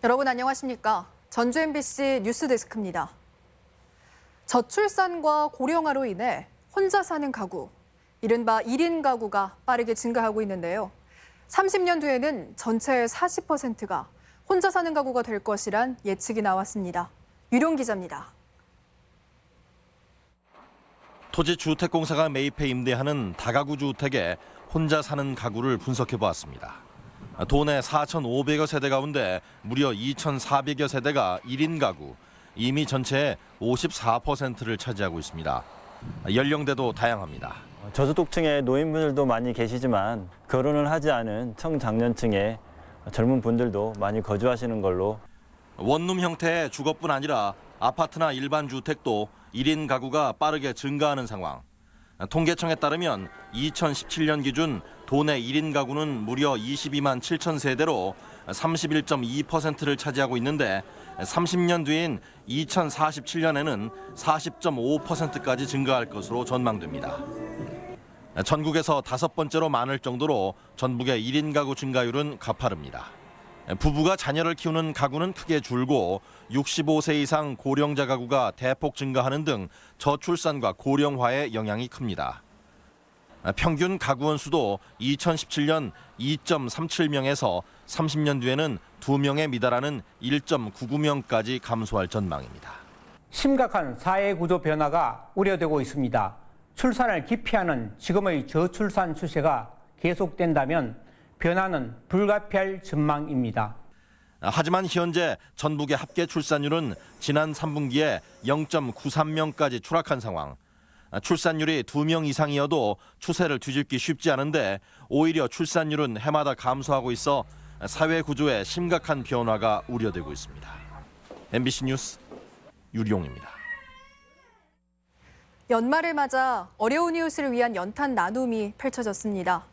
여러분 안녕하십니까? 전주 MBC 뉴스데스크입니다. 저출산과 고령화로 인해 혼자 사는 가구, 이른바 1인 가구가 빠르게 증가하고 있는데요. 30년 뒤에는 전체의 40%가 혼자 사는 가구가 될 것이란 예측이 나왔습니다. 유룡 기자입니다. 토지주택공사가 매입해 임대하는 다가구 주택에 혼자 사는 가구를 분석해 보았습니다. 도내 4,500여 세대 가운데 무려 2,400여 세대가 1인 가구, 이미 전체의 54%를 차지하고 있습니다. 연령대도 다양합니다. 저소득층의 노인분들도 많이 계시지만 결혼을 하지 않은 청장년층의 젊은 분들도 많이 거주하시는 걸로. 원룸 형태의 주거뿐 아니라 아파트나 일반 주택도 1인 가구가 빠르게 증가하는 상황. 통계청에 따르면 2017년 기준 도내 1인 가구는 무려 22만 7천 세대로 31.2%를 차지하고 있는데 30년 뒤인 2047년에는 40.5%까지 증가할 것으로 전망됩니다. 전국에서 5번째로 많을 정도로 전북의 1인 가구 증가율은 가파릅니다. 부부가 자녀를 키우는 가구는 크게 줄고 65세 이상 고령자 가구가 대폭 증가하는 등 저출산과 고령화에 영향이 큽니다. 평균 가구원 수도 2017년 2.37명에서 30년 뒤에는 2명에 미달하는 1.99명까지 감소할 전망입니다. 심각한 사회구조 변화가 우려되고 있습니다. 출산을 기피하는 지금의 저출산 추세가 계속된다면 변화는 불가피할 전망입니다. 하지만 현재 전북의 합계 출산율은 지난 3분기에 0.93명까지 추락한 상황. 출산율이 2명 이상이어도 추세를 뒤집기 쉽지 않은데 오히려 출산율은 해마다 감소하고 있어 사회 구조에 심각한 변화가 우려되고 있습니다. MBC 뉴스 유룡입니다. 연말을 맞아 어려운 이웃을 위한 연탄 나눔이 펼쳐졌습니다.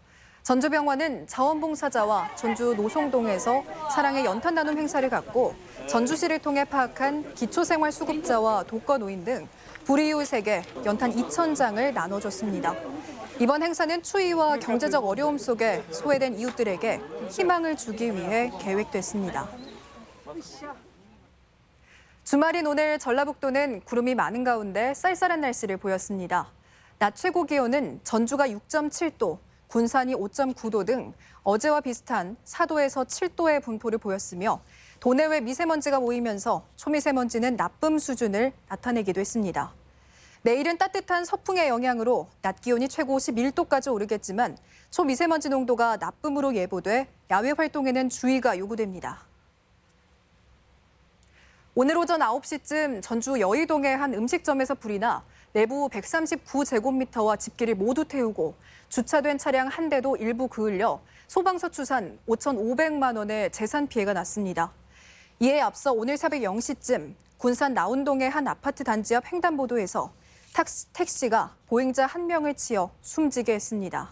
전주병원은 자원봉사자와 전주 노송동에서 사랑의 연탄 나눔 행사를 갖고 전주시를 통해 파악한 기초생활수급자와 독거노인 등 불이웃에게 연탄 2,000장을 나눠줬습니다. 이번 행사는 추위와 경제적 어려움 속에 소외된 이웃들에게 희망을 주기 위해 계획됐습니다. 주말인 오늘 전라북도는 구름이 많은 가운데 쌀쌀한 날씨를 보였습니다. 낮 최고 기온은 전주가 6.7도, 군산이 5.9도 등 어제와 비슷한 4도에서 7도의 분포를 보였으며 도내외 미세먼지가 모이면서 초미세먼지는 나쁨 수준을 나타내기도 했습니다. 내일은 따뜻한 서풍의 영향으로 낮 기온이 최고 11도까지 오르겠지만 초미세먼지 농도가 나쁨으로 예보돼 야외 활동에는 주의가 요구됩니다. 오늘 오전 9시쯤 전주 여의동의 한 음식점에서 불이 나 내부 139제곱미터와 집기를 모두 태우고 주차된 차량 한 대도 일부 그을려 소방서 추산 5,500만 원의 재산 피해가 났습니다. 이에 앞서 오늘 새벽 0시쯤 군산 나운동의 한 아파트 단지 앞 횡단보도에서 택시가 보행자 한 명을 치어 숨지게 했습니다.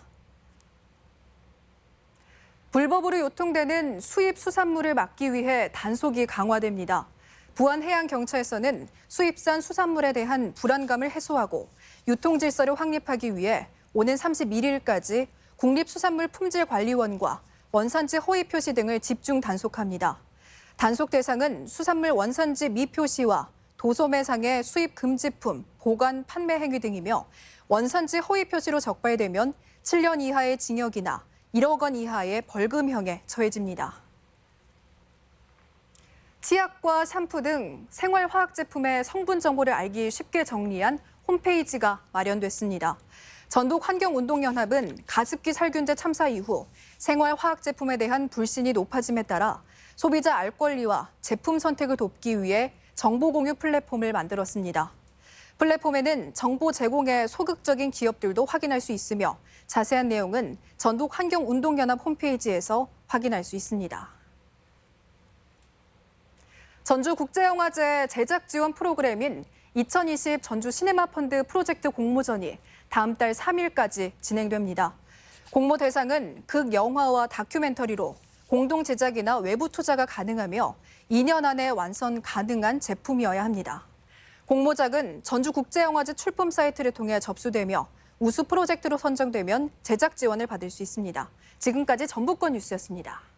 불법으로 유통되는 수입 수산물을 막기 위해 단속이 강화됩니다. 부안해양경찰서는 수입산 수산물에 대한 불안감을 해소하고 유통 질서를 확립하기 위해 오는 31일까지 국립수산물품질관리원과 원산지 허위 표시 등을 집중 단속합니다. 단속 대상은 수산물 원산지 미표시와 도소매상의 수입 금지품, 보관, 판매 행위 등이며 원산지 허위 표시로 적발되면 7년 이하의 징역이나 1억 원 이하의 벌금형에 처해집니다. 치약과 샴푸 등 생활화학 제품의 성분 정보를 알기 쉽게 정리한 홈페이지가 마련됐습니다. 전북환경운동연합은 가습기 살균제 참사 이후 생활화학 제품에 대한 불신이 높아짐에 따라 소비자 알 권리와 제품 선택을 돕기 위해 정보 공유 플랫폼을 만들었습니다. 플랫폼에는 정보 제공에 소극적인 기업들도 확인할 수 있으며 자세한 내용은 전북환경운동연합 홈페이지에서 확인할 수 있습니다. 전주국제영화제 제작 지원 프로그램인 2020 전주 시네마 펀드 프로젝트 공모전이 다음 달 3일까지 진행됩니다. 공모 대상은 극영화와 다큐멘터리로 공동 제작이나 외부 투자가 가능하며 2년 안에 완성 가능한 제품이어야 합니다. 공모작은 전주국제영화제 출품 사이트를 통해 접수되며 우수 프로젝트로 선정되면 제작 지원을 받을 수 있습니다. 지금까지 전북권 뉴스였습니다.